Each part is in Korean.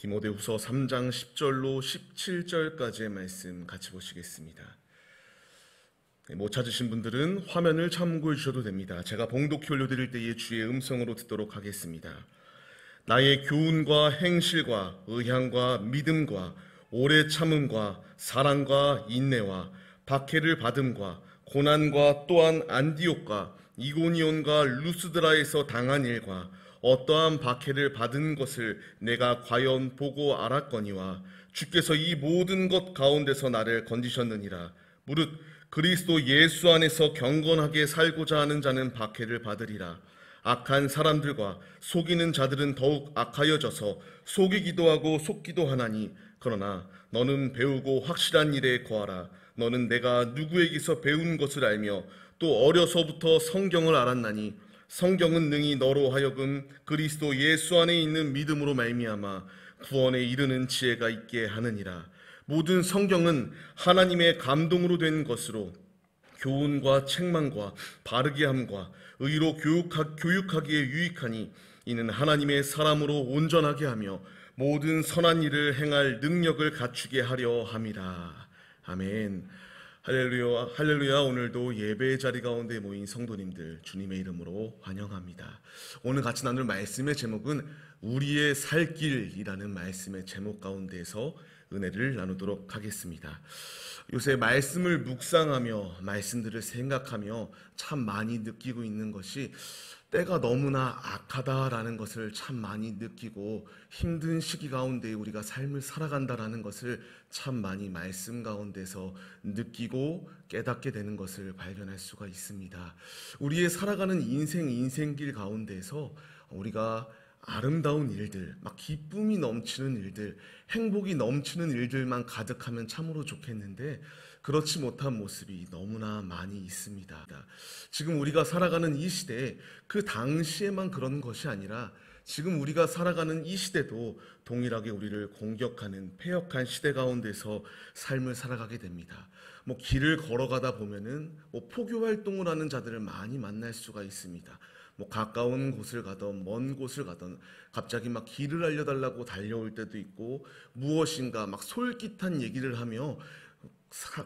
디모데후서 3장 10절로 17절까지의 말씀 같이 보시겠습니다. 못 찾으신 분들은 화면을 참고해 주셔도 됩니다. 제가 봉독히 올려드릴 때에 주의 음성으로 듣도록 하겠습니다. 나의 교훈과 행실과 의향과 믿음과 오래 참음과 사랑과 인내와 박해를 받음과 고난과 또한 안디옥과 이고니온과 루스드라에서 당한 일과 어떠한 박해를 받은 것을 내가 과연 보고 알았거니와 주께서 이 모든 것 가운데서 나를 건지셨느니라. 무릇 그리스도 예수 안에서 경건하게 살고자 하는 자는 박해를 받으리라. 악한 사람들과 속이는 자들은 더욱 악하여져서 속이기도 하고 속기도 하나니, 그러나 너는 배우고 확실한 일에 거하라. 너는 내가 누구에게서 배운 것을 알며 또 어려서부터 성경을 알았나니, 성경은 능히 너로 하여금 그리스도 예수 안에 있는 믿음으로 말미암아 구원에 이르는 지혜가 있게 하느니라. 모든 성경은 하나님의 감동으로 된 것으로 교훈과 책망과 바르게 함과 의로 교육하기에 유익하니, 이는 하나님의 사람으로 온전하게 하며 모든 선한 일을 행할 능력을 갖추게 하려 함이라. 아멘. 할렐루야, 할렐루야. 오늘도 예배의 자리 가운데 모인 성도님들 주님의 이름으로 환영합니다. 오늘 같이 나눌 말씀의 제목은 우리의 살 길이라는 말씀의 제목 가운데에서 은혜를 나누도록 하겠습니다. 요새 말씀을 묵상하며 말씀들을 생각하며 참 많이 느끼고 있는 것이, 때가 너무나 악하다라는 것을 참 많이 느끼고 힘든 시기 가운데 우리가 삶을 살아간다라는 것을 참 많이 말씀 가운데서 느끼고 깨닫게 되는 것을 발견할 수가 있습니다. 우리의 살아가는 인생길 가운데서 우리가 아름다운 일들, 막 기쁨이 넘치는 일들, 행복이 넘치는 일들만 가득하면 참으로 좋겠는데 그렇지 못한 모습이 너무나 많이 있습니다. 지금 우리가 살아가는 이 시대에 그 당시에만 그런 것이 아니라 지금 우리가 살아가는 이 시대도 동일하게 우리를 공격하는 패역한 시대 가운데서 삶을 살아가게 됩니다. 길을 걸어가다 보면은 포교 활동을 하는 자들을 많이 만날 수가 있습니다. 가까운 곳을 가던 먼 곳을 가던 갑자기 막 길을 알려달라고 달려올 때도 있고, 무엇인가 막 솔깃한 얘기를 하며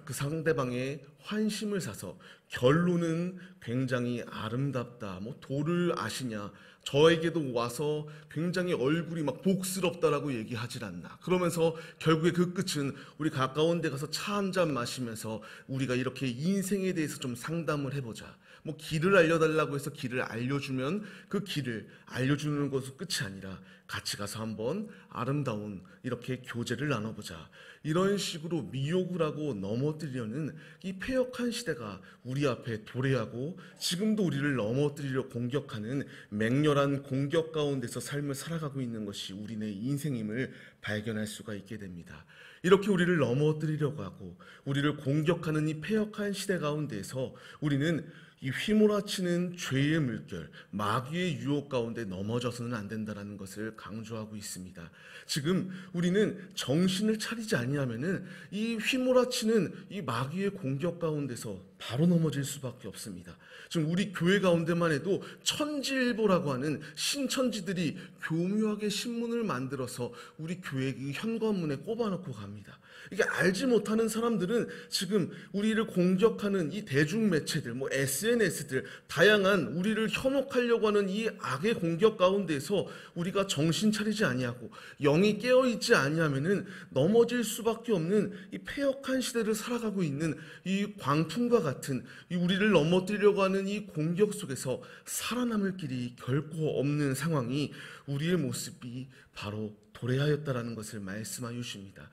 그 상대방의 환심을 사서 결론은 굉장히 아름답다, 도를 아시냐, 저에게도 와서 굉장히 얼굴이 막 복스럽다라고 얘기하질 않나. 그러면서 결국에 그 끝은 우리 가까운 데 가서 차 한 잔 마시면서 우리가 이렇게 인생에 대해서 좀 상담을 해보자. 길을 알려달라고 해서 길을 알려주면 그 길을 알려주는 것은 끝이 아니라 같이 가서 한번 아름다운 이렇게 교제를 나눠보자. 이런 식으로 미혹을 하고 넘어뜨리려는 이 패역한 시대가 우리 앞에 도래하고 지금도 우리를 넘어뜨리려 공격하는 맹렬한 공격 가운데서 삶을 살아가고 있는 것이 우리네 인생임을 발견할 수가 있게 됩니다. 이렇게 우리를 넘어뜨리려고 하고 우리를 공격하는 이 패역한 시대 가운데서 우리는 이 휘몰아치는 죄의 물결, 마귀의 유혹 가운데 넘어져서는 안 된다는 것을 강조하고 있습니다. 지금 우리는 정신을 차리지 아니하면은 이 휘몰아치는 이 마귀의 공격 가운데서 바로 넘어질 수밖에 없습니다. 지금 우리 교회 가운데만 해도 천지일보라고 하는 신천지들이 교묘하게 신문을 만들어서 우리 교회 현관문에 꼽아놓고 갑니다. 이게 알지 못하는 사람들은 지금 우리를 공격하는 이 대중매체들, SNS들, 다양한 우리를 현혹하려고 하는 이 악의 공격 가운데서 우리가 정신 차리지 아니하고 영이 깨어있지 아니하면은 넘어질 수밖에 없는 이 패역한 시대를 살아가고 있는 이 광풍과 같은 이 우리를 넘어뜨리려고 하는 이 공격 속에서 살아남을 길이 결코 없는 상황이 우리의 모습이 바로 도래하였다라는 것을 말씀하여 주십니다.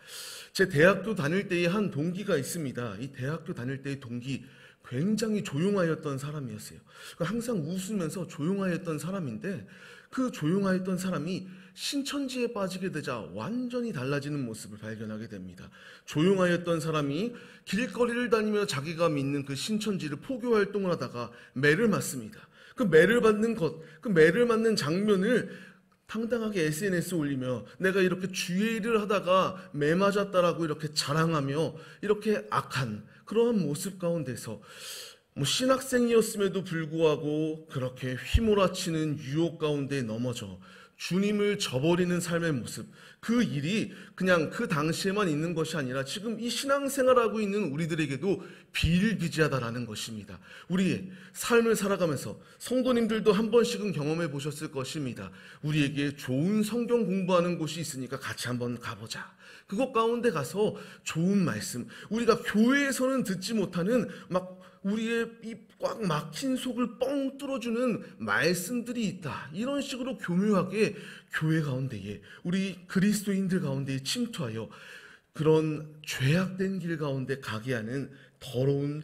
제 대학교 다닐 때의 한 동기가 있습니다. 이 대학교 다닐 때의 동기, 굉장히 조용하였던 사람이었어요. 항상 웃으면서 조용하였던 사람인데, 그 조용하였던 사람이 신천지에 빠지게 되자 완전히 달라지는 모습을 발견하게 됩니다. 조용하였던 사람이 길거리를 다니며 자기가 믿는 그 신천지를 포교 활동을 하다가 매를 맞습니다. 그 매를 맞는 그 매를 맞는 장면을 당당하게 SNS에 올리며 내가 이렇게 주의 일을 하다가 매 맞았다라고 이렇게 자랑하며 이렇게 악한 그러한 모습 가운데서 신학생이었음에도 불구하고 그렇게 휘몰아치는 유혹 가운데 넘어져 주님을 저버리는 삶의 모습, 그 일이 그냥 그 당시에만 있는 것이 아니라 지금 이 신앙생활하고 있는 우리들에게도 비일비재하다라는 것입니다. 우리의 삶을 살아가면서 성도님들도 한 번씩은 경험해 보셨을 것입니다. 우리에게 좋은 성경 공부하는 곳이 있으니까 같이 한번 가보자. 그것 가운데 가서 좋은 말씀, 우리가 교회에서는 듣지 못하는 막 우리의 이 꽉 막힌 속을 뻥 뚫어주는 말씀들이 있다. 이런 식으로 교묘하게 교회 가운데에 우리 그리스도인들 가운데에 침투하여 그런 죄악된 길 가운데 가게 하는 더러운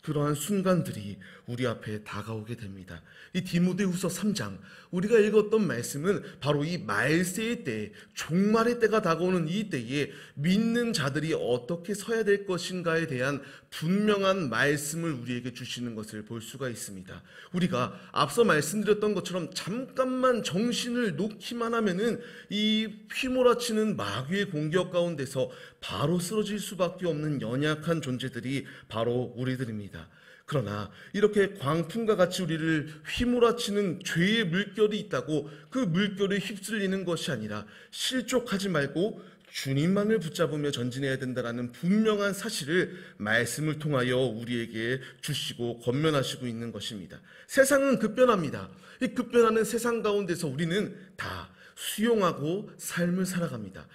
그러한 순간들이 우리 앞에 다가오게 됩니다. 이 디모데후서 3장 우리가 읽었던 말씀은 바로 이 말세의 때, 종말의 때가 다가오는 이 때에 믿는 자들이 어떻게 서야 될 것인가에 대한 분명한 말씀을 우리에게 주시는 것을 볼 수가 있습니다. 우리가 앞서 말씀드렸던 것처럼 잠깐만 정신을 놓기만 하면은 이 휘몰아치는 마귀의 공격 가운데서 바로 쓰러질 수밖에 없는 연약한 존재들이 바로 우리들입니다. 그러나 이렇게 광풍과 같이 우리를 휘몰아치는 죄의 물결이 있다고 그 물결에 휩쓸리는 것이 아니라 실족하지 말고 주님만을 붙잡으며 전진해야 된다는 분명한 사실을 말씀을 통하여 우리에게 주시고 권면하시고 있는 것입니다. 세상은 급변합니다. 이 급변하는 세상 가운데서 우리는 다 수용하고 삶을 살아갑니다.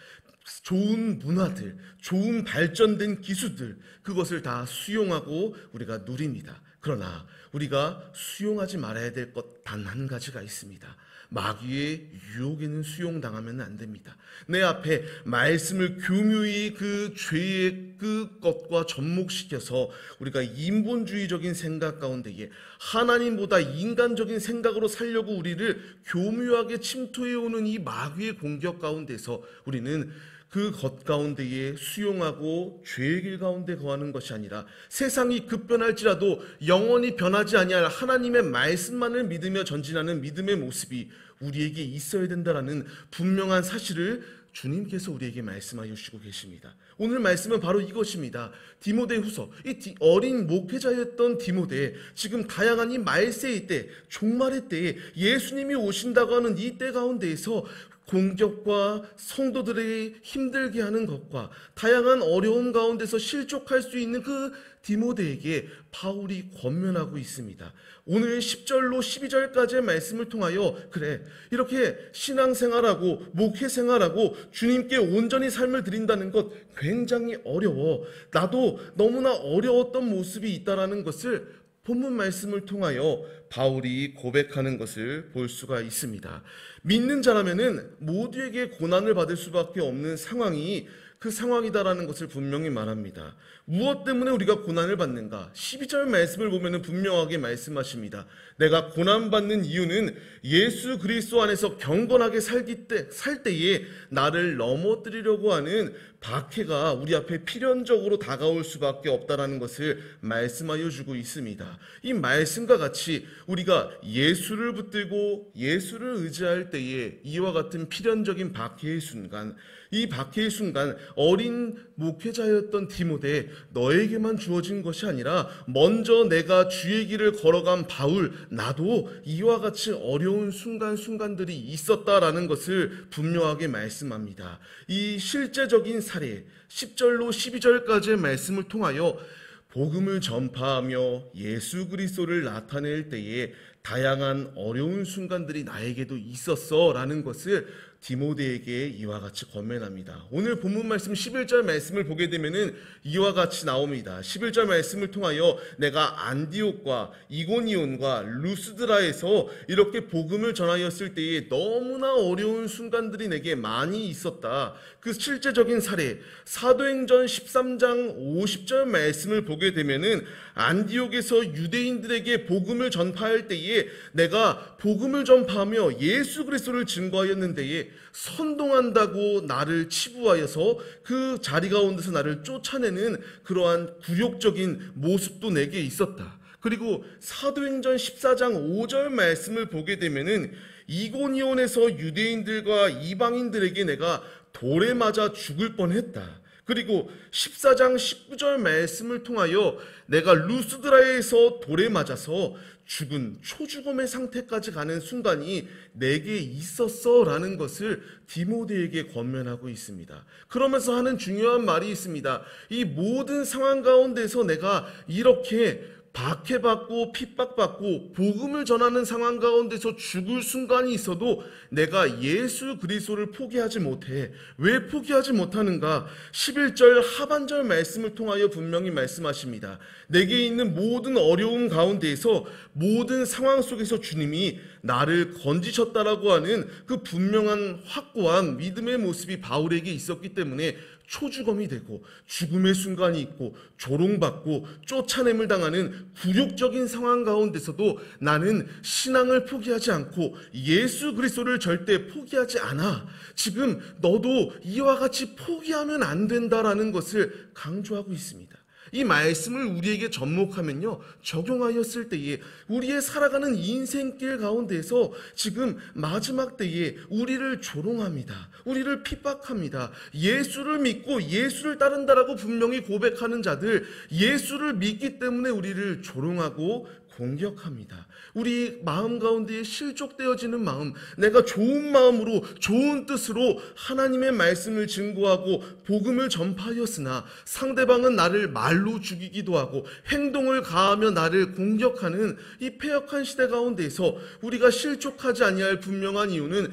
좋은 문화들, 좋은 발전된 기술들, 그것을 다 수용하고 우리가 누립니다. 그러나 우리가 수용하지 말아야 될 것 단 한 가지가 있습니다. 마귀의 유혹에는 수용당하면 안 됩니다. 내 앞에 말씀을 교묘히 그 죄의 그 것과 접목시켜서 우리가 인본주의적인 생각 가운데에 하나님보다 인간적인 생각으로 살려고 우리를 교묘하게 침투해오는 이 마귀의 공격 가운데서 우리는 그 것 가운데에 수용하고 죄의 길 가운데 거하는 것이 아니라 세상이 급변할지라도 영원히 변하지 아니할 하나님의 말씀만을 믿으며 전진하는 믿음의 모습이 우리에게 있어야 된다라는 분명한 사실을 주님께서 우리에게 말씀하여 주시고 계십니다. 오늘 말씀은 바로 이것입니다. 디모데후서, 이 어린 목회자였던 디모데, 지금 다양한 이 말세의 때, 종말의 때에 예수님이 오신다고 하는 이 때 가운데에서 공격과 성도들에게 힘들게 하는 것과 다양한 어려움 가운데서 실족할 수 있는 그 디모데에게 바울이 권면하고 있습니다. 오늘 10절로 12절까지의 말씀을 통하여 그래, 이렇게 신앙생활하고 목회생활하고 주님께 온전히 삶을 드린다는 것 굉장히 어려워. 나도 너무나 어려웠던 모습이 있다라는 것을 본문 말씀을 통하여 바울이 고백하는 것을 볼 수가 있습니다. 믿는 자라면은 모두에게 고난을 받을 수밖에 없는 상황이 그 상황이다라는 것을 분명히 말합니다. 무엇 때문에 우리가 고난을 받는가? 12절 말씀을 보면 분명하게 말씀하십니다. 내가 고난받는 이유는 예수 그리스도 안에서 경건하게 살 때에 나를 넘어뜨리려고 하는 박해가 우리 앞에 필연적으로 다가올 수밖에 없다라는 것을 말씀하여 주고 있습니다. 이 말씀과 같이 우리가 예수를 붙들고 예수를 의지할 때에 이와 같은 필연적인 박해의 순간, 이 박해의 순간 어린 목회자였던 디모데, 너에게만 주어진 것이 아니라 먼저 내가 주의 길을 걸어간 바울, 나도 이와 같이 어려운 순간들이 있었다라는 것을 분명하게 말씀합니다. 이 실제적인 사례 10절로 12절까지의 말씀을 통하여 복음을 전파하며 예수 그리스도를 나타낼 때에 다양한 어려운 순간들이 나에게도 있었어라는 것을 디모데에게 이와 같이 권면합니다. 오늘 본문 말씀 11절 말씀을 보게 되면은 이와 같이 나옵니다. 11절 말씀을 통하여 내가 안디옥과 이고니온과 루스드라에서 이렇게 복음을 전하였을 때에 너무나 어려운 순간들이 내게 많이 있었다. 그 실제적인 사례 사도행전 13장 50절 말씀을 보게 되면은 안디옥에서 유대인들에게 복음을 전파할 때에 내가 복음을 전파하며 예수 그리스도를 증거하였는데 선동한다고 나를 치부하여서 그 자리 가운데서 나를 쫓아내는 그러한 굴욕적인 모습도 내게 있었다. 그리고 사도행전 14장 5절 말씀을 보게 되면은 이고니온에서 유대인들과 이방인들에게 내가 돌에 맞아 죽을 뻔했다. 그리고 14장 19절 말씀을 통하여 내가 루스드라에서 돌에 맞아서 죽은 초죽음의 상태까지 가는 순간이 내게 있었어 라는 것을 디모데에게 권면하고 있습니다. 그러면서 하는 중요한 말이 있습니다. 이 모든 상황 가운데서 내가 이렇게 박해받고 핍박받고 복음을 전하는 상황 가운데서 죽을 순간이 있어도 내가 예수 그리스도를 포기하지 못해. 왜 포기하지 못하는가? 11절 하반절 말씀을 통하여 분명히 말씀하십니다. 내게 있는 모든 어려움 가운데에서 모든 상황 속에서 주님이 나를 건지셨다라고 하는 그 분명한 확고한 믿음의 모습이 바울에게 있었기 때문에 초죽음이 되고 죽음의 순간이 있고 조롱받고 쫓아냄을 당하는 굴욕적인 상황 가운데서도 나는 신앙을 포기하지 않고 예수 그리스도를 절대 포기하지 않아. 지금 너도 이와 같이 포기하면 안 된다라는 것을 강조하고 있습니다. 이 말씀을 우리에게 접목하면요, 적용하였을 때에 우리의 살아가는 인생길 가운데서 지금 마지막 때에 우리를 조롱합니다. 우리를 핍박합니다. 예수를 믿고 예수를 따른다라고 분명히 고백하는 자들, 예수를 믿기 때문에 우리를 조롱하고 공격합니다. 우리 마음 가운데에 실족되어지는 마음, 내가 좋은 마음으로 좋은 뜻으로 하나님의 말씀을 증거하고 복음을 전파하였으나 상대방은 나를 말로 죽이기도 하고 행동을 가하며 나를 공격하는 이 패역한 시대 가운데서 우리가 실족하지 아니할 분명한 이유는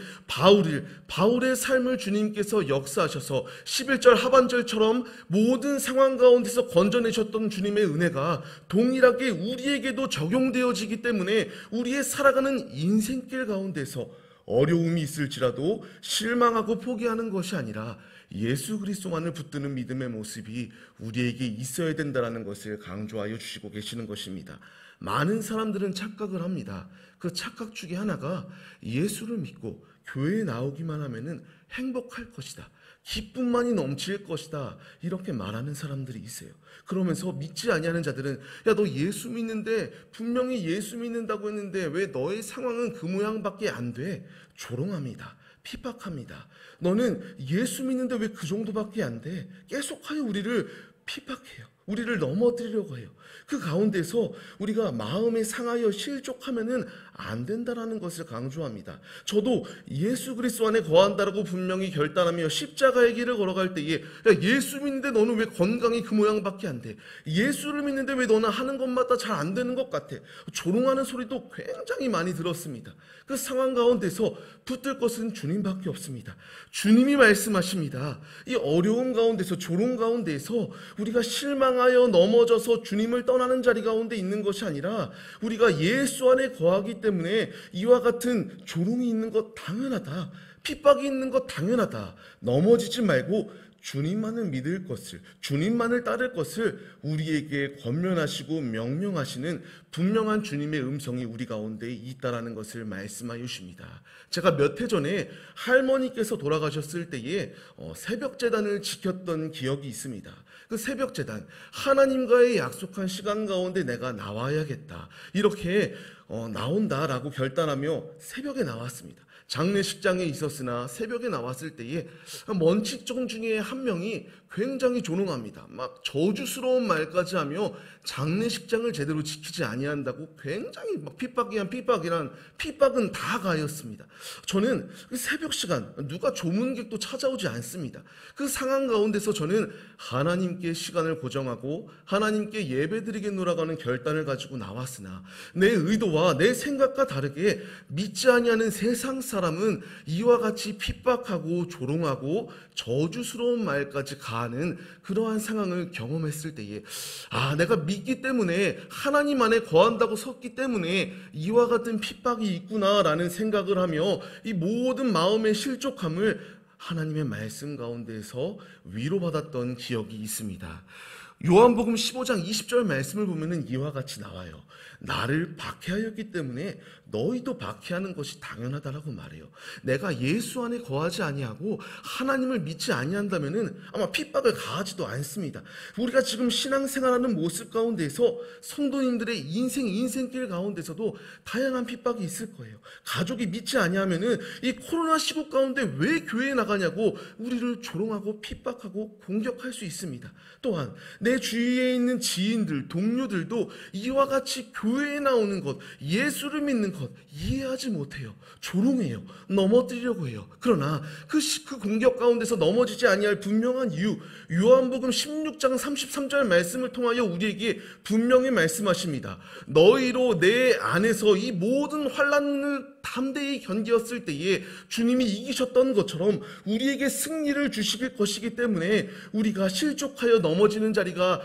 바울의 삶을 주님께서 역사하셔서 11절 하반절처럼 모든 상황 가운데서 건져내셨던 주님의 은혜가 동일하게 우리에게도 적용되어지기 때문에 우리의 살아가는 인생길 가운데서 어려움이 있을지라도 실망하고 포기하는 것이 아니라 예수 그리스도만을 붙드는 믿음의 모습이 우리에게 있어야 된다는 것을 강조하여 주시고 계시는 것입니다. 많은 사람들은 착각을 합니다. 그 착각 중에 하나가 예수를 믿고 교회에 나오기만 하면은 행복할 것이다, 기쁨만이 넘칠 것이다, 이렇게 말하는 사람들이 있어요. 그러면서 믿지 아니하는 자들은 야, 너 예수 믿는데 분명히 예수 믿는다고 했는데 왜 너의 상황은 그 모양밖에 안 돼? 조롱합니다. 핍박합니다. 너는 예수 믿는데 왜 그 정도밖에 안 돼? 계속하여 우리를 핍박해요. 우리를 넘어뜨리려고 해요. 그 가운데서 우리가 마음에 상하여 실족하면은 안 된다라는 것을 강조합니다. 저도 예수 그리스도 안에 거한다라고 분명히 결단하며 십자가의 길을 걸어갈 때에 야, 예수 믿는데 너는 왜 건강이 그 모양밖에 안 돼? 예수를 믿는데 왜 너는 하는 것마다 잘 안 되는 것 같아? 조롱하는 소리도 굉장히 많이 들었습니다. 그 상황 가운데서 붙들 것은 주님밖에 없습니다. 주님이 말씀하십니다. 이 어려움 가운데서, 조롱 가운데서 우리가 실망하여 넘어져서 주님을 떠나는 자리 가운데 있는 것이 아니라 우리가 예수 안에 거하기 때문에 이와 같은 조롱이 있는 것 당연하다, 핍박이 있는 것 당연하다, 넘어지지 말고 주님만을 믿을 것을, 주님만을 따를 것을 우리에게 권면하시고 명령하시는 분명한 주님의 음성이 우리 가운데 있다라는 것을 말씀하여 주십니다. 제가 몇 해 전에 할머니께서 돌아가셨을 때에 새벽 제단을 지켰던 기억이 있습니다. 그 새벽 제단, 하나님과의 약속한 시간 가운데 내가 나와야겠다, 이렇게 나온다라고 결단하며 새벽에 나왔습니다. 장례식장에 있었으나 새벽에 나왔을 때에 먼치종 중에 한 명이 굉장히 조롱합니다. 막 저주스러운 말까지 하며 장례식장을 제대로 지키지 아니한다고 굉장히 막 핍박은 다 가였습니다. 저는 그 새벽 시간 누가 조문객도 찾아오지 않습니다. 그 상황 가운데서 저는 하나님께 시간을 고정하고 하나님께 예배드리겠노라고 하는 결단을 가지고 나왔으나 내 의도와 내 생각과 다르게 믿지 아니하는 세상 사람은 이와 같이 핍박하고 조롱하고 저주스러운 말까지 가하는 그러한 상황을 경험했을 때에 내가 믿기 때문에 하나님 안에 거한다고 섰기 때문에 이와 같은 핍박이 있구나라는 생각을 하며 이 모든 마음의 실족함을 하나님의 말씀 가운데서 위로받았던 기억이 있습니다. 요한복음 15장 20절 말씀을 보면은 이와 같이 나와요. 나를 박해하였기 때문에 너희도 박해하는 것이 당연하다라고 말해요. 내가 예수 안에 거하지 아니하고 하나님을 믿지 아니한다면은 아마 핍박을 가하지도 않습니다. 우리가 지금 신앙생활하는 모습 가운데서 성도님들의 인생길 가운데서도 다양한 핍박이 있을 거예요. 가족이 믿지 아니하면은 이 코로나 시국 가운데 왜 교회에 나가냐고 우리를 조롱하고 핍박하고 공격할 수 있습니다. 또한 내 주위에 있는 지인들, 동료들도 이와 같이 교회 교회에 나오는 것, 예수를 믿는 것 이해하지 못해요. 조롱해요. 넘어뜨리려고 해요. 그러나 그 공격 가운데서 넘어지지 아니할 분명한 이유, 요한복음 16장 33절 말씀을 통하여 우리에게 분명히 말씀하십니다. 너희로 내 안에서 이 모든 환난을 담대히 견디었을 때에 주님이 이기셨던 것처럼 우리에게 승리를 주실 것이기 때문에 우리가 실족하여 넘어지는 자리가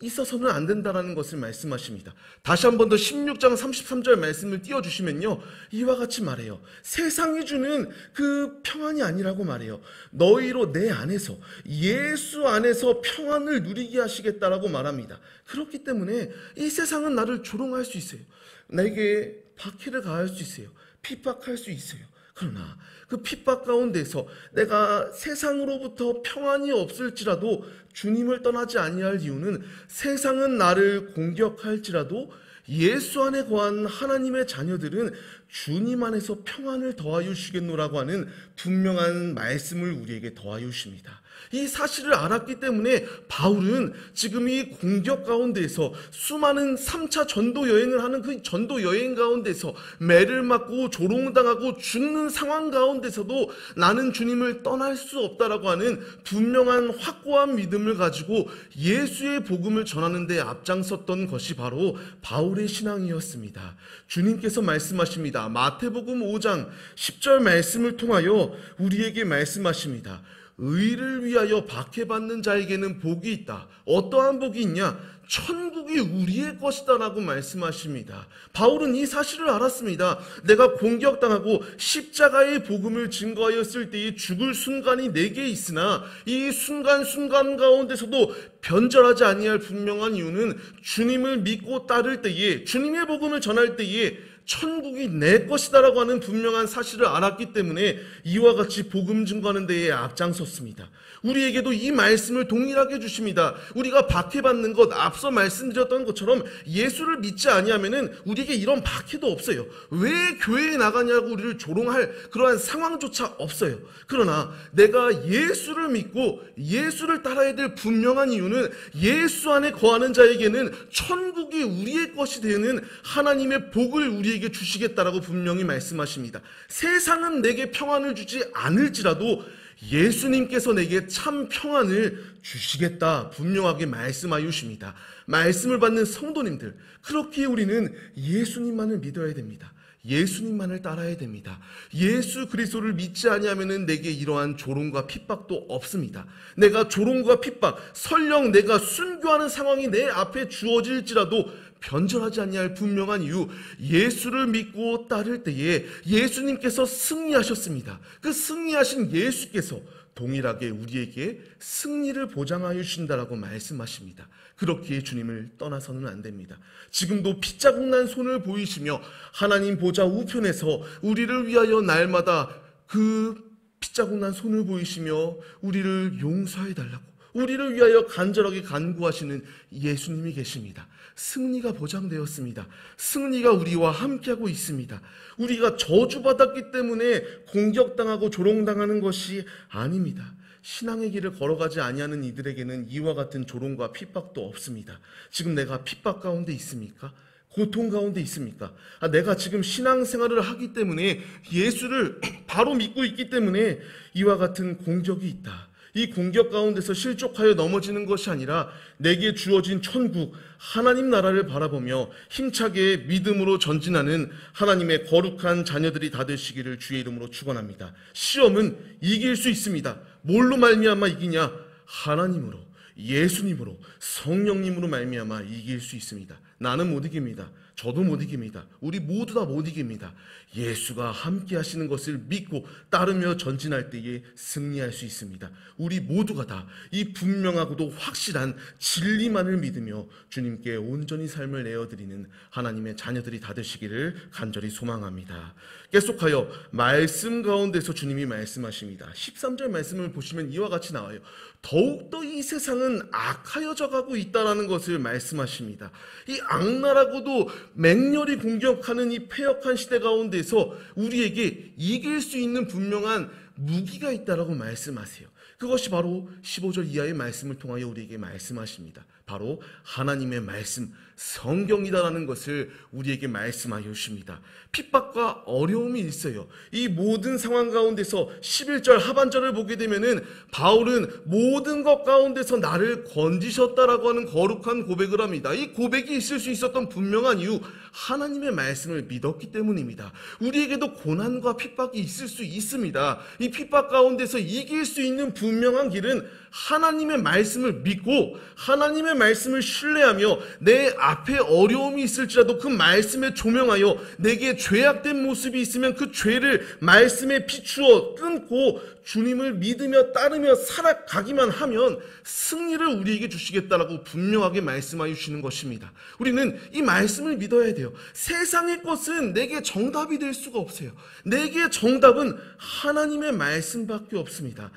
있어서는 안 된다라는 것을 말씀하십니다. 다시 한 번 더 16장 33절 말씀을 띄워주시면요, 이와 같이 말해요. 세상이 주는 그 평안이 아니라고 말해요. 너희로 내 안에서, 예수 안에서 평안을 누리게 하시겠다라고 말합니다. 그렇기 때문에 이 세상은 나를 조롱할 수 있어요. 나에게 박해를 가할 수 있어요. 핍박할 수 있어요. 그러나 그 핍박 가운데서 내가 세상으로부터 평안이 없을지라도 주님을 떠나지 아니할 이유는 세상은 나를 공격할지라도 예수 안에 거한 하나님의 자녀들은 주님 안에서 평안을 더하여 주시겠노라고 하는 분명한 말씀을 우리에게 더하여 주십니다. 이 사실을 알았기 때문에 바울은 지금 이 공격 가운데에서 수많은 3차 전도 여행을 하는 그 전도 여행 가운데서 매를 맞고 조롱당하고 죽는 상황 가운데서도 나는 주님을 떠날 수 없다라고 하는 분명한 확고한 믿음을 가지고 예수의 복음을 전하는 데 앞장섰던 것이 바로 바울의 신앙이었습니다. 주님께서 말씀하십니다. 마태복음 5장 10절 말씀을 통하여 우리에게 말씀하십니다. 의를 위하여 박해받는 자에게는 복이 있다. 어떠한 복이 있냐? 천국이 우리의 것이다 라고 말씀하십니다. 바울은 이 사실을 알았습니다. 내가 공격당하고 십자가의 복음을 증거하였을 때의 죽을 순간이 내게 있으나 이 순간순간 가운데서도 변절하지 아니할 분명한 이유는 주님을 믿고 따를 때에, 주님의 복음을 전할 때에 천국이 내 것이다라고 하는 분명한 사실을 알았기 때문에 이와 같이 복음 증거하는 데에 앞장섰습니다. 우리에게도 이 말씀을 동일하게 주십니다. 우리가 박해받는 것, 앞서 말씀드렸던 것처럼 예수를 믿지 아니하면은 우리에게 이런 박해도 없어요. 왜 교회에 나가냐고 우리를 조롱할 그러한 상황조차 없어요. 그러나 내가 예수를 믿고 예수를 따라야 될 분명한 이유는 예수 안에 거하는 자에게는 천국이 우리의 것이 되는 하나님의 복을 우리에게 주시겠다라고 분명히 말씀하십니다. 세상은 내게 평안을 주지 않을지라도 예수님께서 내게 참 평안을 주시겠다 분명하게 말씀하여 주십니다. 말씀을 받는 성도님들, 그렇게 우리는 예수님만을 믿어야 됩니다. 예수님만을 따라야 됩니다. 예수 그리스도를 믿지 아니하면은 내게 이러한 조롱과 핍박도 없습니다. 내가 조롱과 핍박, 설령 내가 순교하는 상황이 내 앞에 주어질지라도 변절하지 아니할 분명한 이유, 예수를 믿고 따를 때에 예수님께서 승리하셨습니다. 그 승리하신 예수께서 동일하게 우리에게 승리를 보장하여 주신다라고 말씀하십니다. 그렇기에 주님을 떠나서는 안 됩니다. 지금도 핏자국 난 손을 보이시며 하나님 보좌 우편에서 우리를 위하여 날마다 그 핏자국 난 손을 보이시며 우리를 용서해 달라고, 우리를 위하여 간절하게 간구하시는 예수님이 계십니다. 승리가 보장되었습니다. 승리가 우리와 함께하고 있습니다. 우리가 저주받았기 때문에 공격당하고 조롱당하는 것이 아닙니다. 신앙의 길을 걸어가지 아니하는 이들에게는 이와 같은 조롱과 핍박도 없습니다. 지금 내가 핍박 가운데 있습니까? 고통 가운데 있습니까? 내가 지금 신앙생활을 하기 때문에 예수를 바로 믿고 있기 때문에 이와 같은 공격이 있다. 이 공격 가운데서 실족하여 넘어지는 것이 아니라 내게 주어진 천국, 하나님 나라를 바라보며 힘차게 믿음으로 전진하는 하나님의 거룩한 자녀들이 다 되시기를 주의 이름으로 축원합니다. 시험은 이길 수 있습니다. 뭘로 말미암아 이기냐? 하나님으로, 예수님으로, 성령님으로 말미암아 이길 수 있습니다. 나는 못 이깁니다. 저도 못 이깁니다. 우리 모두 다 못 이깁니다. 예수가 함께 하시는 것을 믿고 따르며 전진할 때에 승리할 수 있습니다. 우리 모두가 다 이 분명하고도 확실한 진리만을 믿으며 주님께 온전히 삶을 내어드리는 하나님의 자녀들이 다 되시기를 간절히 소망합니다. 계속하여 말씀 가운데서 주님이 말씀하십니다. 13절 말씀을 보시면 이와 같이 나와요. 더욱더 이 세상은 악하여져 가고 있다는 것을 말씀하십니다. 이 악나라고도 맹렬히 공격하는 이 패역한 시대 가운데서 우리에게 이길 수 있는 분명한 무기가 있다라고 말씀하세요. 그것이 바로 15절 이하의 말씀을 통하여 우리에게 말씀하십니다. 바로 하나님의 말씀, 성경이다라는 것을 우리에게 말씀하여 주십니다. 핍박과 어려움이 있어요. 이 모든 상황 가운데서 11절 하반절을 보게 되면은 바울은 모든 것 가운데서 나를 건지셨다라고 하는 거룩한 고백을 합니다. 이 고백이 있을 수 있었던 분명한 이유, 하나님의 말씀을 믿었기 때문입니다. 우리에게도 고난과 핍박이 있을 수 있습니다. 이 핍박 가운데서 이길 수 있는 분명한 길은 하나님의 말씀을 믿고 하나님의 말씀을 신뢰하며 내 앞에 어려움이 있을지라도 그 말씀에 조명하여 내게 죄악된 모습이 있으면 그 죄를 말씀에 비추어 끊고 주님을 믿으며 따르며 살아가기만 하면 승리를 우리에게 주시겠다라고 분명하게 말씀하여 주시는 것입니다. 우리는 이 말씀을 믿어야 돼요. 세상의 것은 내게 정답이 될 수가 없어요. 내게 정답은 하나님의 말씀밖에 없습니다.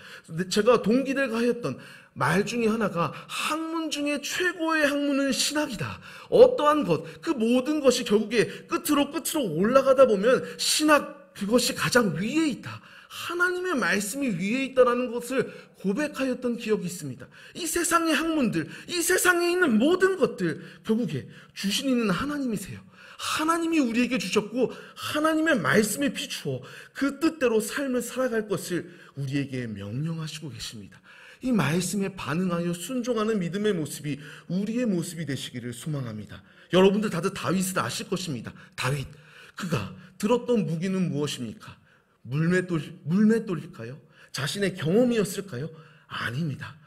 제가 동기들과 하였던 말 중에 하나가 학문 중에 최고의 학문은 신학이다. 어떠한 것, 그 모든 것이 결국에 끝으로 올라가다 보면 신학, 그것이 가장 위에 있다. 하나님의 말씀이 위에 있다는 것을 고백하였던 기억이 있습니다. 이 세상의 학문들, 이 세상에 있는 모든 것들, 결국에 주신 이는 하나님이세요. 하나님이 우리에게 주셨고 하나님의 말씀에 비추어 그 뜻대로 삶을 살아갈 것을 우리에게 명령하시고 계십니다. 이 말씀에 반응하여 순종하는 믿음의 모습이 우리의 모습이 되시기를 소망합니다. 여러분들 다들 다윗을 아실 것입니다. 다윗, 그가 들었던 무기는 무엇입니까? 물맷돌일까요? 자신의 경험이었을까요? 아닙니다.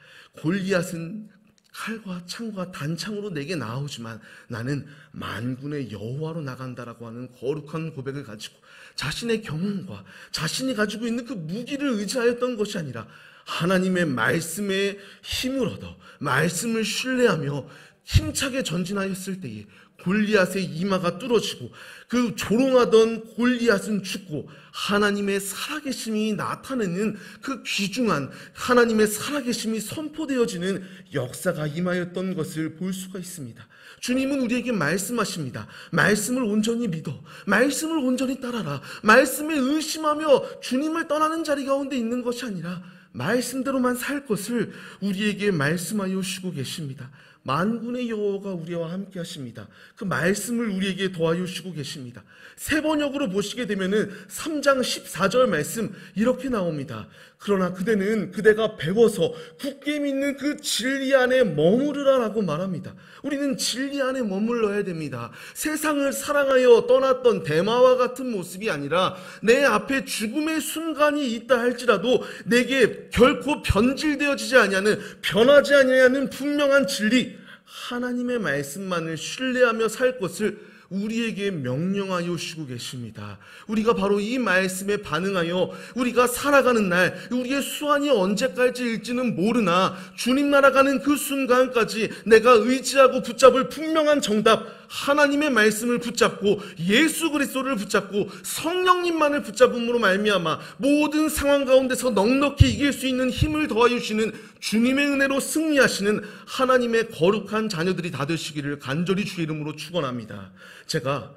골리앗은 칼과 창과 단창으로 내게 나오지만 나는 만군의 여호와로 나간다라고 하는 거룩한 고백을 가지고 자신의 경험과 자신이 가지고 있는 그 무기를 의지하였던 것이 아니라 하나님의 말씀에 힘을 얻어 말씀을 신뢰하며 힘차게 전진하였을 때에 골리앗의 이마가 뚫어지고 그 조롱하던 골리앗은 죽고 하나님의 살아계심이 나타내는 그 귀중한 하나님의 살아계심이 선포되어지는 역사가 임하였던 것을 볼 수가 있습니다. 주님은 우리에게 말씀하십니다. 말씀을 온전히 믿어. 말씀을 온전히 따라라. 말씀에 의심하며 주님을 떠나는 자리 가운데 있는 것이 아니라 말씀대로만 살 것을 우리에게 말씀하여 주시고 계십니다. 만군의 여호와가 우리와 함께 하십니다. 그 말씀을 우리에게 더하여 주시고 계십니다. 세 번역으로 보시게 되면은 3장 14절 말씀 이렇게 나옵니다. 그러나 그대가 배워서 굳게 믿는 그 진리 안에 머무르라라고 말합니다. 우리는 진리 안에 머물러야 됩니다. 세상을 사랑하여 떠났던 데마와 같은 모습이 아니라 내 앞에 죽음의 순간이 있다 할지라도 내게 결코 변질되어지지 아니하는 변하지 아니하는 분명한 진리, 하나님의 말씀만을 신뢰하며 살 것을 우리에게 명령하여 주시고 계십니다. 우리가 바로 이 말씀에 반응하여 우리가 살아가는 날, 우리의 수완이 언제까지일지는 모르나 주님 나라가는 그 순간까지 내가 의지하고 붙잡을 분명한 정답, 하나님의 말씀을 붙잡고 예수 그리스도를 붙잡고 성령님만을 붙잡음으로 말미암아 모든 상황 가운데서 넉넉히 이길 수 있는 힘을 더하여 주시는 주님의 은혜로 승리하시는 하나님의 거룩한 자녀들이 다 되시기를 간절히 주의 이름으로 축원합니다. 제가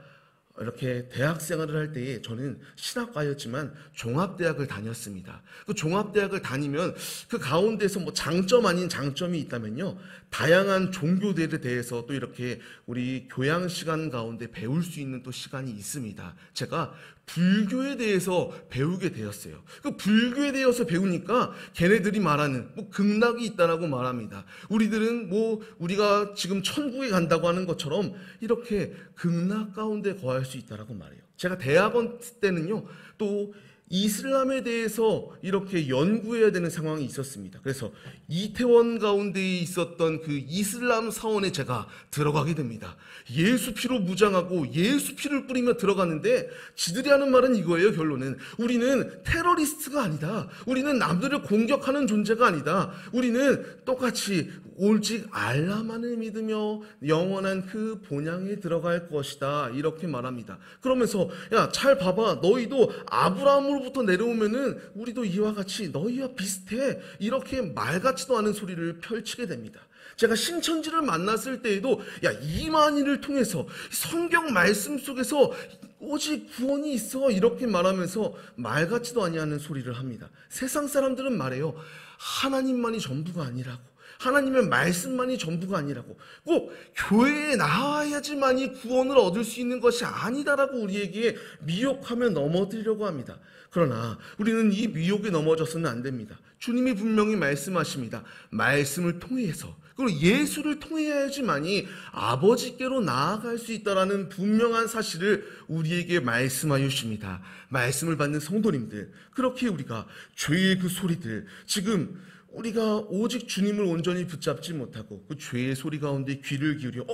이렇게 대학 생활을 할 때에 저는 신학과였지만 종합대학을 다녔습니다. 그 종합대학을 다니면 그 가운데서 뭐 장점 아닌 장점이 있다면요, 다양한 종교들에 대해서 또 이렇게 우리 교양 시간 가운데 배울 수 있는 또 시간이 있습니다. 제가 불교에 대해서 배우게 되었어요. 그 불교에 대해서 배우니까 걔네들이 말하는 뭐 극락이 있다라고 말합니다. 우리들은 뭐 우리가 지금 천국에 간다고 하는 것처럼 이렇게 극락 가운데 거할 수 있다라고 말해요. 제가 대학원 때는요, 또 이슬람에 대해서 이렇게 연구해야 되는 상황이 있었습니다. 그래서 이태원 가운데 있었던 그 이슬람 사원에 제가 들어가게 됩니다. 예수 피로 무장하고 예수 피를 뿌리며 들어갔는데 지들이 하는 말은 이거예요. 결론은 우리는 테러리스트가 아니다. 우리는 남들을 공격하는 존재가 아니다. 우리는 똑같이 오직 알라만을 믿으며 영원한 그 본향에 들어갈 것이다, 이렇게 말합니다. 그러면서 야, 잘 봐봐, 너희도 아브라함으로부터 내려오면은 우리도 이와 같이 너희와 비슷해, 이렇게 말 같지도 않은 소리를 펼치게 됩니다. 제가 신천지를 만났을 때에도 야, 이만희를 통해서 성경 말씀 속에서 오직 구원이 있어, 이렇게 말하면서 말 같지도 아니하는 소리를 합니다. 세상 사람들은 말해요. 하나님만이 전부가 아니라고, 하나님의 말씀만이 전부가 아니라고, 꼭 교회에 나와야지만이 구원을 얻을 수 있는 것이 아니다라고 우리에게 미혹하며 넘어뜨리려고 합니다. 그러나 우리는 이 미혹에 넘어져서는 안 됩니다. 주님이 분명히 말씀하십니다. 말씀을 통해서, 그리고 예수를 통해야지만이 아버지께로 나아갈 수 있다라는 분명한 사실을 우리에게 말씀하여 주십니다. 말씀을 받는 성도님들, 그렇게 우리가 죄의 그 소리들, 지금 우리가 오직 주님을 온전히 붙잡지 못하고 그 죄의 소리 가운데 귀를 기울여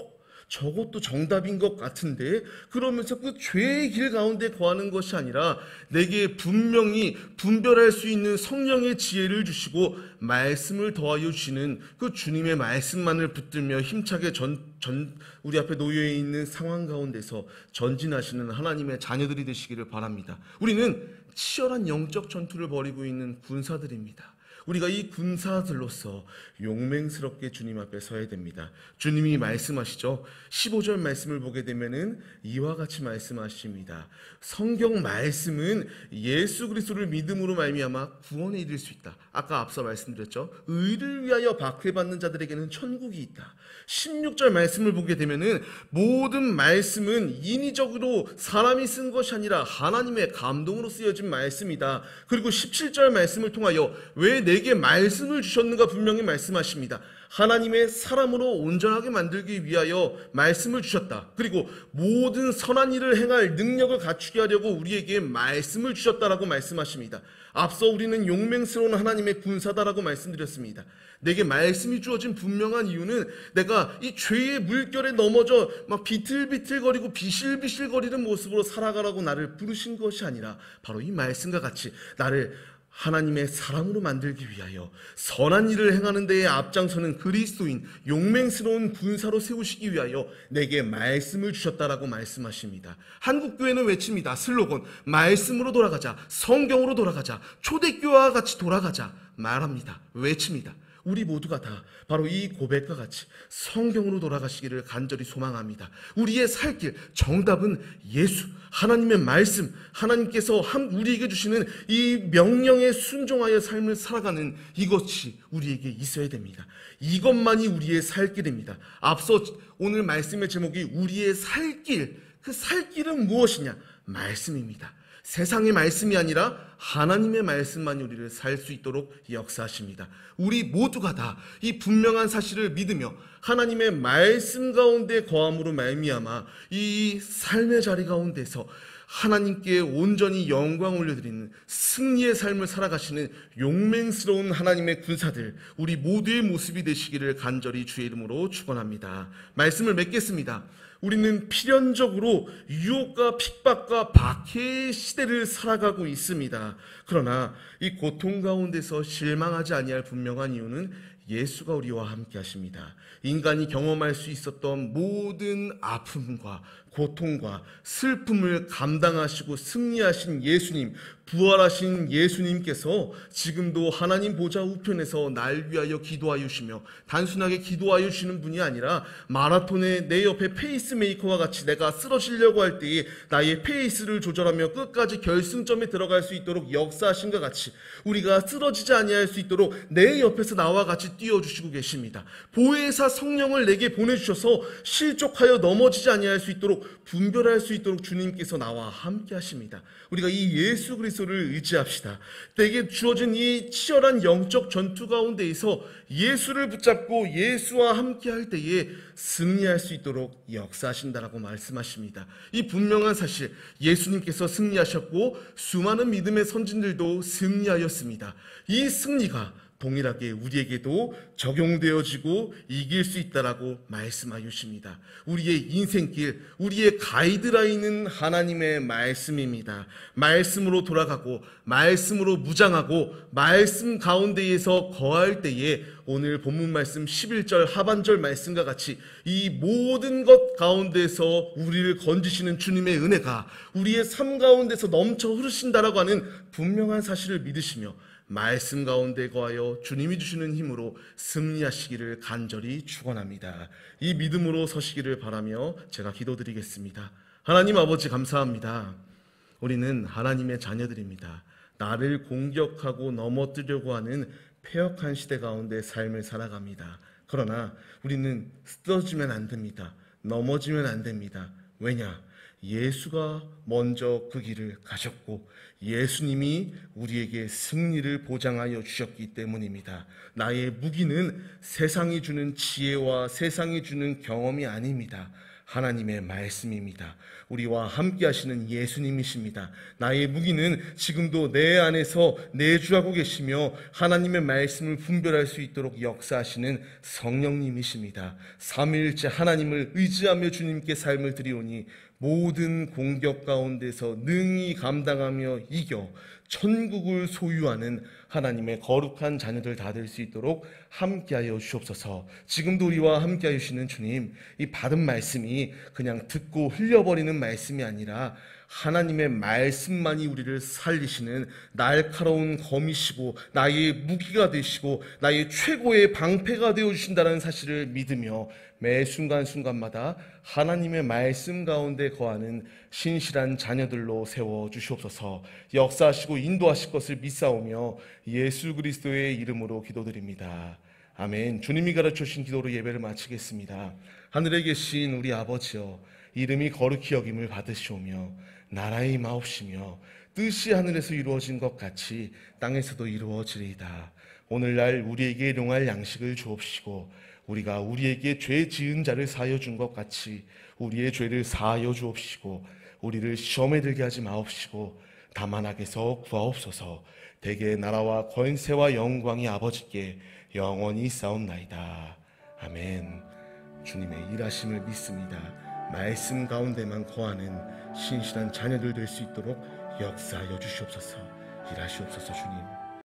저것도 정답인 것 같은데, 그러면서 그 죄의 길 가운데 거하는 것이 아니라 내게 분명히 분별할 수 있는 성령의 지혜를 주시고 말씀을 더하여 주시는 그 주님의 말씀만을 붙들며 힘차게 우리 앞에 놓여 있는 상황 가운데서 전진하시는 하나님의 자녀들이 되시기를 바랍니다. 우리는 치열한 영적 전투를 벌이고 있는 군사들입니다. 우리가 이 군사들로서 용맹스럽게 주님 앞에 서야 됩니다. 주님이 말씀하시죠. 15절 말씀을 보게 되면은 이와 같이 말씀하십니다. 성경 말씀은 예수 그리스도를 믿음으로 말미암아 구원에 이를 수 있다. 아까 앞서 말씀드렸죠. 의를 위하여 박해받는 자들에게는 천국이 있다. 16절 말씀을 보게 되면은 모든 말씀은 인위적으로 사람이 쓴 것이 아니라 하나님의 감동으로 쓰여진 말씀이다. 그리고 17절 말씀을 통하여 왜 내게 말씀을 주셨는가 분명히 말씀하십니다. 하나님의 사람으로 온전하게 만들기 위하여 말씀을 주셨다. 그리고 모든 선한 일을 행할 능력을 갖추게 하려고 우리에게 말씀을 주셨다라고 말씀하십니다. 앞서 우리는 용맹스러운 하나님의 군사다라고 말씀드렸습니다. 내게 말씀이 주어진 분명한 이유는 내가 이 죄의 물결에 넘어져 막 비틀비틀거리고 비실비실거리는 모습으로 살아가라고 나를 부르신 것이 아니라 바로 이 말씀과 같이 나를 하나님의 사람으로 만들기 위하여 선한 일을 행하는 데에 앞장서는 그리스도인 용맹스러운 군사로 세우시기 위하여 내게 말씀을 주셨다라고 말씀하십니다. 한국교회는 외칩니다. 슬로건 말씀으로 돌아가자, 성경으로 돌아가자, 초대교회와 같이 돌아가자 말합니다. 외칩니다. 우리 모두가 다 바로 이 고백과 같이 성경으로 돌아가시기를 간절히 소망합니다. 우리의 살 길, 정답은 예수, 하나님의 말씀, 하나님께서 우리에게 주시는 이 명령에 순종하여 삶을 살아가는 이것이 우리에게 있어야 됩니다. 이것만이 우리의 살 길입니다. 앞서 오늘 말씀의 제목이 우리의 살 길, 그 살 길은 무엇이냐? 말씀입니다. 세상의 말씀이 아니라 하나님의 말씀만이 우리를 살 수 있도록 역사하십니다. 우리 모두가 다 이 분명한 사실을 믿으며 하나님의 말씀 가운데 거함으로 말미암아 이 삶의 자리 가운데서 하나님께 온전히 영광 올려드리는 승리의 삶을 살아가시는 용맹스러운 하나님의 군사들, 우리 모두의 모습이 되시기를 간절히 주의 이름으로 축원합니다. 말씀을 맺겠습니다. 우리는 필연적으로 유혹과 핍박과 박해의 시대를 살아가고 있습니다. 그러나 이 고통 가운데서 실망하지 아니할 분명한 이유는 예수가 우리와 함께 하십니다. 인간이 경험할 수 있었던 모든 아픔과 고통과 슬픔을 감당하시고 승리하신 예수님, 부활하신 예수님께서 지금도 하나님 보좌 우편에서 날 위하여 기도하여 주시며 단순하게 기도하여 주시는 분이 아니라 마라톤에 내 옆에 페이스메이커와 같이 내가 쓰러지려고 할 때에 나의 페이스를 조절하며 끝까지 결승점에 들어갈 수 있도록 역사하신 것 같이 우리가 쓰러지지 아니할 수 있도록 내 옆에서 나와 같이 뛰어주시고 계십니다. 보혜사 성령을 내게 보내주셔서 실족하여 넘어지지 아니할 수 있도록 분별할 수 있도록 주님께서 나와 함께 하십니다. 우리가 이 예수 그리스도를 의지합시다. 내게 주어진 이 치열한 영적 전투 가운데에서 예수를 붙잡고 예수와 함께 할 때에 승리할 수 있도록 역사하신다라고 말씀하십니다. 이 분명한 사실, 예수님께서 승리하셨고 수많은 믿음의 선진들도 승리하였습니다. 이 승리가 동일하게 우리에게도 적용되어지고 이길 수 있다라고 말씀하여 주십니다. 우리의 인생길, 우리의 가이드라인은 하나님의 말씀입니다. 말씀으로 돌아가고 말씀으로 무장하고 말씀 가운데에서 거할 때에 오늘 본문 말씀 11절 하반절 말씀과 같이 이 모든 것 가운데서 우리를 건지시는 주님의 은혜가 우리의 삶 가운데서 넘쳐 흐르신다라고 하는 분명한 사실을 믿으시며 말씀 가운데 거하여 주님이 주시는 힘으로 승리하시기를 간절히 축원합니다. 이 믿음으로 서시기를 바라며 제가 기도드리겠습니다. 하나님 아버지 감사합니다. 우리는 하나님의 자녀들입니다. 나를 공격하고 넘어뜨려고 하는 폐역한 시대 가운데 삶을 살아갑니다. 그러나 우리는 쓰러지면 안 됩니다. 넘어지면 안 됩니다. 왜냐? 예수가 먼저 그 길을 가셨고 예수님이 우리에게 승리를 보장하여 주셨기 때문입니다. 나의 무기는 세상이 주는 지혜와 세상이 주는 경험이 아닙니다. 하나님의 말씀입니다. 우리와 함께 하시는 예수님이십니다. 나의 무기는 지금도 내 안에서 내주하고 계시며 하나님의 말씀을 분별할 수 있도록 역사하시는 성령님이십니다. 삼위일체 하나님을 의지하며 주님께 삶을 드리오니 모든 공격 가운데서 능히 감당하며 이겨 천국을 소유하는 하나님의 거룩한 자녀들 다 될 수 있도록 함께하여 주옵소서. 지금도 우리와 함께하여 주시는 주님, 이 받은 말씀이 그냥 듣고 흘려버리는 말씀이 아니라 하나님의 말씀만이 우리를 살리시는 날카로운 검이시고 나의 무기가 되시고 나의 최고의 방패가 되어주신다는 사실을 믿으며 매 순간순간마다 하나님의 말씀 가운데 거하는 신실한 자녀들로 세워주시옵소서. 역사하시고 인도하실 것을 믿사오며 예수 그리스도의 이름으로 기도드립니다. 아멘. 주님이 가르쳐주신 기도로 예배를 마치겠습니다. 하늘에 계신 우리 아버지여, 이름이 거룩히 여김을 받으시오며 나라의 임하옵시며 뜻이 하늘에서 이루어진 것 같이 땅에서도 이루어지리이다. 오늘날 우리에게 일용할 양식을 주옵시고 우리가 우리에게 죄 지은 자를 사하여 준 것 같이 우리의 죄를 사하여 주옵시고 우리를 시험에 들게 하지 마옵시고 다만 악에서 구하옵소서. 대개 나라와 권세와 영광이 아버지께 영원히 있사옵나이다. 아멘. 주님의 일하심을 믿습니다. 말씀 가운데만 거하는 신실한 자녀들 될 수 있도록 역사하여 주시옵소서. 일하시옵소서. 주님.